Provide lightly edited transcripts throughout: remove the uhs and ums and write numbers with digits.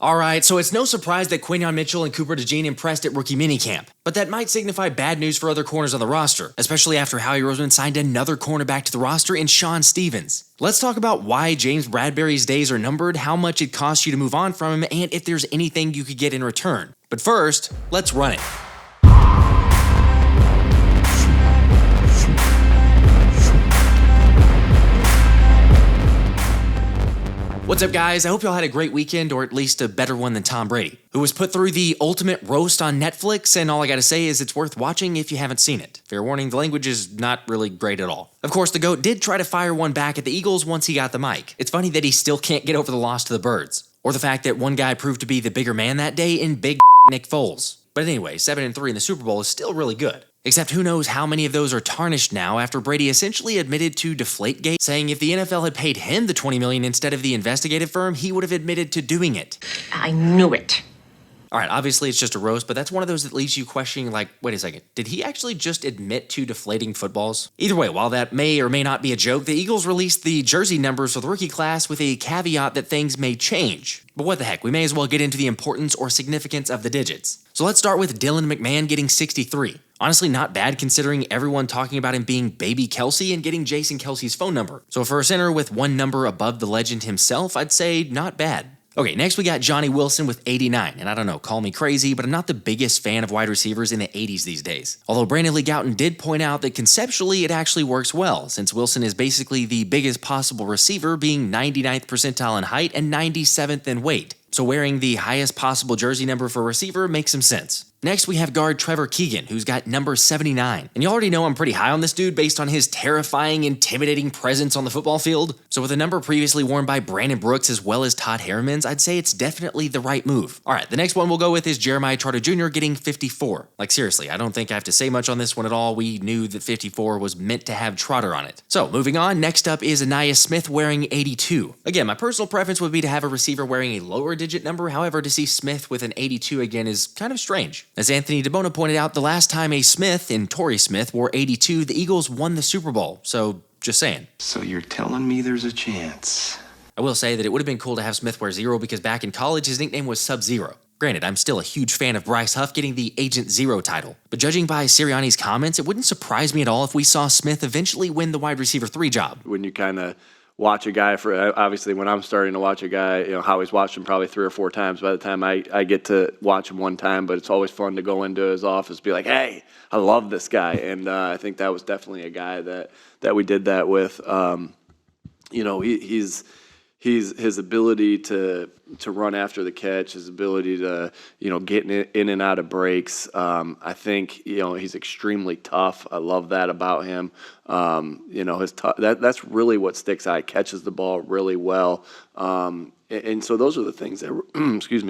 Alright, so it's no surprise that Quinyon Mitchell and Cooper DeJean impressed at rookie minicamp, but that might signify bad news for other corners on the roster, especially after Howie Roseman signed another cornerback to the roster in Shon. Let's talk about why James Bradberry's days are numbered, how much it costs you to move on from him, and if there's anything you could get in return. But first, let's run it. What's up, guys? I hope y'all had a great weekend, or at least a better one than Tom Brady, who was put through the ultimate roast on Netflix, and all I gotta say is it's worth watching if you haven't seen it. Fair warning, the language is not really great at all. Of course, the GOAT did try to fire one back at the Eagles once he got the mic. It's funny that he still can't get over the loss to the Birds, or the fact that one guy proved to be the bigger man that day in big Nick Foles. But anyway, 7-3 in the Super Bowl is still really good. Except who knows how many of those are tarnished now after Brady essentially admitted to deflategate, saying if the NFL had paid him the $20 million instead of the investigative firm, he would have admitted to doing it. I knew it. Alright, obviously it's just a roast, but that's one of those that leaves you questioning like, wait a second, did he actually just admit to deflating footballs? Either way, while that may or may not be a joke, the Eagles released the jersey numbers for the rookie class with a caveat that things may change. But what the heck, we may as well get into the importance or significance of the digits. So let's start with Dylan McMahon getting 63. Honestly, not bad considering everyone talking about him being Baby Kelsey and getting Jason Kelsey's phone number. So for a center with one number above the legend himself, I'd say not bad. Okay, next we got Johnny Wilson with 89, and I don't know, call me crazy, but I'm not the biggest fan of wide receivers in the 80s these days. Although Brandon Lee Gouton did point out that conceptually it actually works well, since Wilson is basically the biggest possible receiver, being 99th percentile in height and 97th in weight. So wearing the highest possible jersey number for a receiver makes some sense. Next, we have guard Trevor Keegan, who's got number 79. And you already know I'm pretty high on this dude based on his terrifying, intimidating presence on the football field. So with a number previously worn by Brandon Brooks as well as Todd Herremans, I'd say it's definitely the right move. Alright, the next one we'll go with is Jeremiah Trotter Jr. getting 54. Like seriously, I don't think I have to say much on this one at all. We knew that 54 was meant to have Trotter on it. So moving on, next up is Ainias Smith wearing 82. Again, my personal preference would be to have a receiver wearing a lower digit number, however, to see Smith with an 82 again is kind of strange. As Anthony DeBona pointed out, the last time a Smith in Torrey Smith wore 82, the Eagles won the Super Bowl, so just saying. So you're telling me there's a chance? I will say that it would have been cool to have Smith wear 0 because back in college his nickname was Sub-Zero. Granted, I'm still a huge fan of Bryce Huff getting the Agent Zero title, but judging by Sirianni's comments, it wouldn't surprise me at all if we saw Smith eventually win the wide receiver 3 job. When you kind of watch a guy for, obviously when I'm starting to watch a guy, Howie's watched him probably 3 or 4 times by the time I get to watch him one time, but it's always fun to go into his office, be like, hey, I love this guy. And I think that was definitely a guy that we did that with. He's his ability to run after the catch, his ability to, get in and out of breaks. I think, he's extremely tough. I love that about him. That's really what sticks out. He catches the ball really well. And so those are the things that,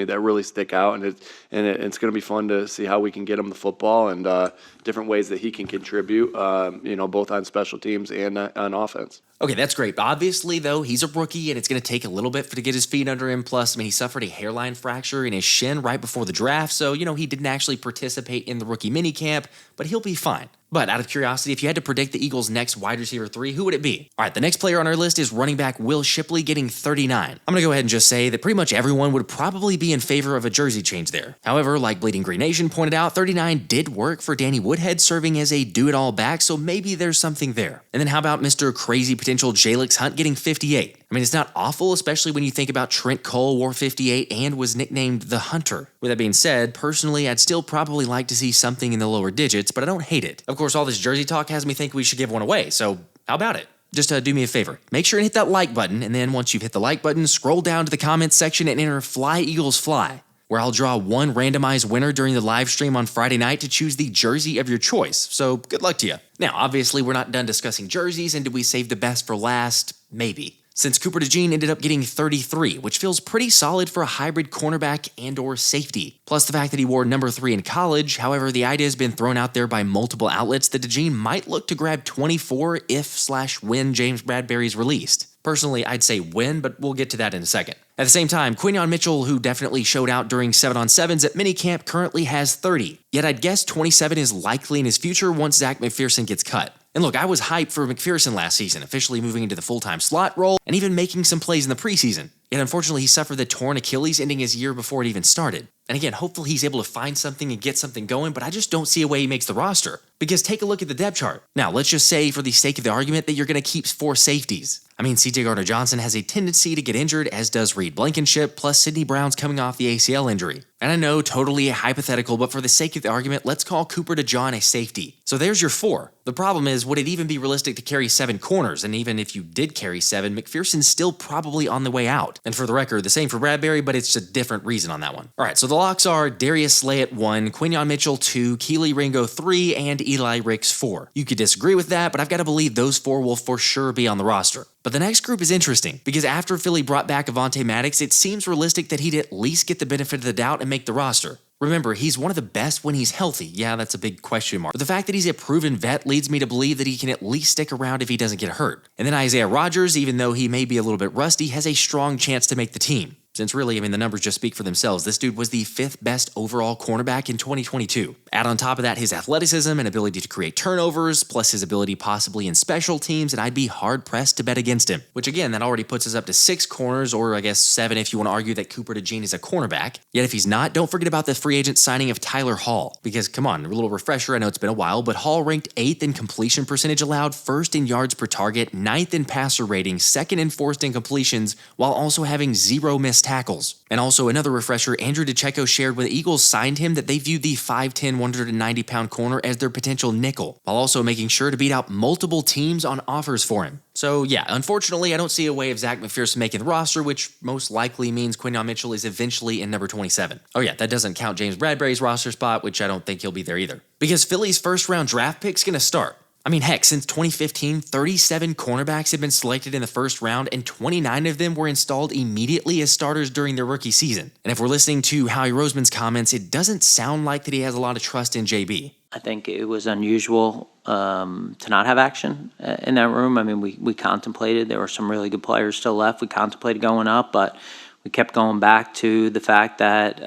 that really stick out. And it's going to be fun to see how we can get him the football and different ways that he can contribute, both on special teams and on offense. Okay, that's great. Obviously, though, he's a rookie, and it's going to take a little bit to get his feet under him. Plus, he suffered a hairline fracture in his shin right before the draft, so, he didn't actually participate in the rookie minicamp, but he'll be fine. But out of curiosity, if you had to predict the Eagles' next wide receiver 3, who would it be? All right, the next player on our list is running back Will Shipley getting 39. I'm going to go ahead and just say that pretty much everyone would probably be in favor of a jersey change there. However, like Bleeding Green Nation pointed out, 39 did work for Danny Woodhead serving as a do-it-all back, so maybe there's something there. And then how about Mr. Crazy Potential Jalix Hunt getting 58? It's not awful, especially when you think about Trent Cole wore 58 and was nicknamed the Hunter. With that being said, personally, I'd still probably like to see something in the lower digits, but I don't hate it. Of course, all this jersey talk has me think we should give one away, so how about it? Just do me a favor. Make sure and hit that like button, and then once you've hit the like button, scroll down to the comments section and enter Fly Eagles Fly, where I'll draw one randomized winner during the live stream on Friday night to choose the jersey of your choice, so good luck to you. Now, obviously, we're not done discussing jerseys, and did we save the best for last? Maybe. Since Cooper DeJean ended up getting 33, which feels pretty solid for a hybrid cornerback and or safety. Plus the fact that he wore number 3 in college, however, the idea has been thrown out there by multiple outlets that DeJean might look to grab 24 if/when James Bradberry's released. Personally, I'd say win, but we'll get to that in a second. At the same time, Quinyon Mitchell, who definitely showed out during 7-on-7s at minicamp, currently has 30. Yet I'd guess 27 is likely in his future once Zach McPherson gets cut. And look, I was hyped for McPherson last season, officially moving into the full-time slot role and even making some plays in the preseason. Yet unfortunately, he suffered the torn Achilles, ending his year before it even started. And again, hopefully he's able to find something and get something going, but I just don't see a way he makes the roster. Because take a look at the depth chart. Now, let's just say, for the sake of the argument, that you're going to keep 4 safeties. I mean, C.J. Gardner-Johnson has a tendency to get injured, as does Reed Blankenship, plus Sidney Brown's coming off the ACL injury. And I know, totally a hypothetical, but for the sake of the argument, let's call Cooper DeJean a safety. So there's your 4. The problem is, would it even be realistic to carry 7 corners? And even if you did carry 7, McPherson's still probably on the way out. And for the record, the same for Bradberry, but it's a different reason on that one. Alright, so the locks are Darius Slay at 1, Quinyon Mitchell 2, Kelee Ringo 3, and Eli Ricks 4. You could disagree with that, but I've got to believe those 4 will for sure be on the roster. But the next group is interesting, because after Philly brought back Avonte Maddox, it seems realistic that he'd at least get the benefit of the doubt and make the roster. Remember, he's one of the best when he's healthy. Yeah, that's a big question mark. But the fact that he's a proven vet leads me to believe that he can at least stick around if he doesn't get hurt. And then Isaiah Rodgers, even though he may be a little bit rusty, has a strong chance to make the team. Since really, I mean, the numbers just speak for themselves. This dude was the 5th best overall cornerback in 2022. Add on top of that his athleticism and ability to create turnovers, plus his ability possibly in special teams, and I'd be hard-pressed to bet against him. Which again, that already puts us up to 6 corners, or I guess 7 if you want to argue that Cooper DeJean is a cornerback. Yet if he's not, don't forget about the free agent signing of Tyler Hall. Because come on, a little refresher, I know it's been a while, but Hall ranked 8th in completion percentage allowed, 1st in yards per target, 9th in passer rating, 2nd in forced incompletions, while also having 0 missed tackles. And also another refresher, Andrew DeCecco shared when the Eagles signed him that they viewed the 5'10", 190-pound corner as their potential nickel, while also making sure to beat out multiple teams on offers for him. So yeah, unfortunately, I don't see a way of Zach McPherson making the roster, which most likely means Quinyon Mitchell is eventually in number 27. Oh yeah, that doesn't count James Bradberry's roster spot, which I don't think he'll be there either. Because Philly's first-round draft pick's gonna start. I mean, heck, since 2015, 37 cornerbacks have been selected in the first round, and 29 of them were installed immediately as starters during their rookie season. And if we're listening to Howie Roseman's comments, it doesn't sound like that he has a lot of trust in JB. I think it was unusual to not have action in that room. I mean, we contemplated. There were some really good players still left. We contemplated going up, but we kept going back to the fact that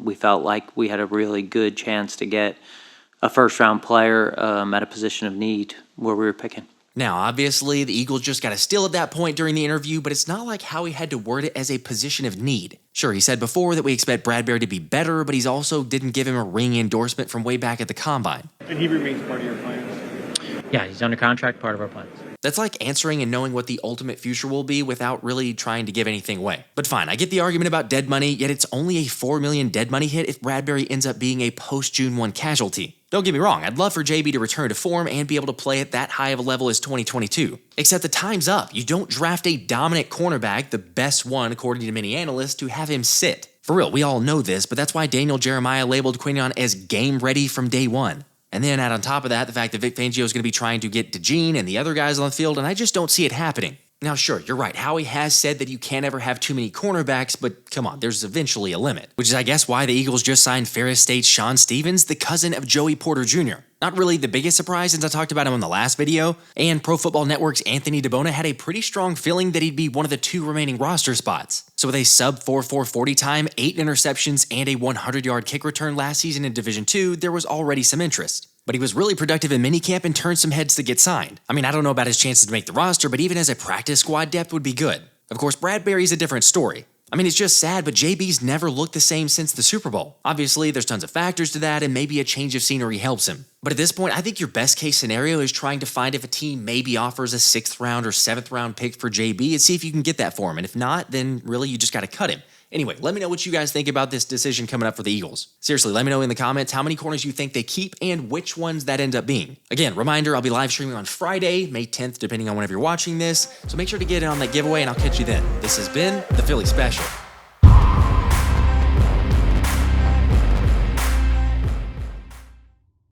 we felt like we had a really good chance to get a first-round player at a position of need where we were picking. Now, obviously, the Eagles just got a steal at that point during the interview, but it's not like Howie had to word it as a position of need. Sure, he said before that we expect Bradberry to be better, but he's also didn't give him a ring endorsement from way back at the Combine. And he remains part of your plans? Yeah, he's under contract, part of our plans. That's like answering and knowing what the ultimate future will be without really trying to give anything away. But fine, I get the argument about dead money, yet it's only a $4 million dead money hit if Bradberry ends up being a post-June 1 casualty. Don't get me wrong, I'd love for JB to return to form and be able to play at that high of a level as 2022. Except the time's up. You don't draft a dominant cornerback, the best one according to many analysts, to have him sit. For real, we all know this, but that's why Daniel Jeremiah labeled Quinyon as game ready from day one. And then add on top of that the fact that Vic Fangio is going to be trying to get DeJean and the other guys on the field, and I just don't see it happening. Now, sure, you're right. Howie has said that you can't ever have too many cornerbacks, but come on, there's eventually a limit. Which is, I guess, why the Eagles just signed Ferris State's Shon Stevens, the cousin of Joey Porter Jr. Not really the biggest surprise since I talked about him in the last video, and Pro Football Network's Anthony DeBona had a pretty strong feeling that he'd be one of the 2 remaining roster spots. So with a sub-4.4 40 time, 8 interceptions, and a 100-yard kick return last season in Division II, there was already some interest. But he was really productive in minicamp and turned some heads to get signed. I mean, I don't know about his chances to make the roster, but even as a practice squad depth would be good. Of course, Bradberry's a different story. I mean, it's just sad, but JB's never looked the same since the Super Bowl. Obviously, there's tons of factors to that, and maybe a change of scenery helps him. But at this point, I think your best case scenario is trying to find if a team maybe offers a 6th round or 7th round pick for JB and see if you can get that for him. And if not, then really you just got to cut him. Anyway, let me know what you guys think about this decision coming up for the Eagles. Seriously, let me know in the comments how many corners you think they keep and which ones that end up being. Again, reminder, I'll be live streaming on Friday, May 10th, depending on whenever you're watching this, so make sure to get in on that giveaway and I'll catch you then. This has been the Philly Special.